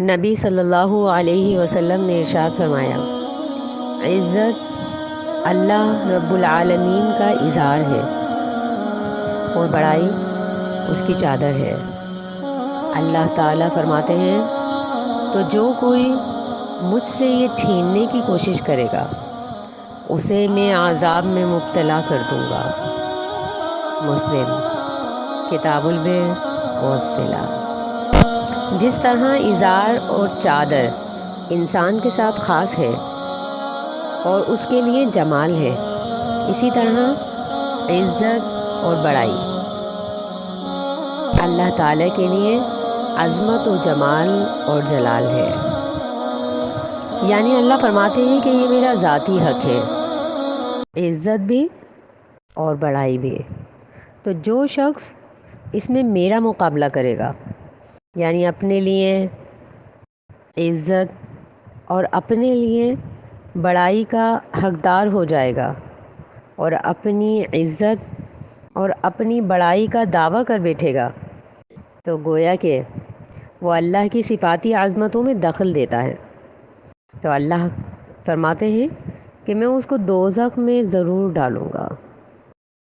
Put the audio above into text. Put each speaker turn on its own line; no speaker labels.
نبی صلی اللہ علیہ وسلم نے ارشاد فرمایا، عزت اللہ رب العالمین کا اظہار ہے اور بڑائی اس کی چادر ہے۔ اللہ تعالیٰ فرماتے ہیں، تو جو کوئی مجھ سے یہ چھیننے کی کوشش کرے گا اسے میں عذاب میں مبتلا کر دوں گا۔ مسلم کتاب البر والصلہ۔ جس طرح اظہار اور چادر انسان کے ساتھ خاص ہے اور اس کے لیے جمال ہے، اسی طرح عزت اور بڑائی اللہ تعالیٰ کے لیے عظمت و جمال اور جلال ہے۔ یعنی اللہ فرماتے ہیں کہ یہ میرا ذاتی حق ہے، عزت بھی اور بڑائی بھی۔ تو جو شخص اس میں میرا مقابلہ کرے گا، یعنی اپنے لیے عزت اور اپنے لیے بڑائی کا حقدار ہو جائے گا اور اپنی عزت اور اپنی بڑائی کا دعویٰ کر بیٹھے گا، تو گویا کہ وہ اللہ کی صفاتی عظمتوں میں دخل دیتا ہے۔ تو اللہ فرماتے ہیں کہ میں اس کو دوزخ میں ضرور ڈالوں گا۔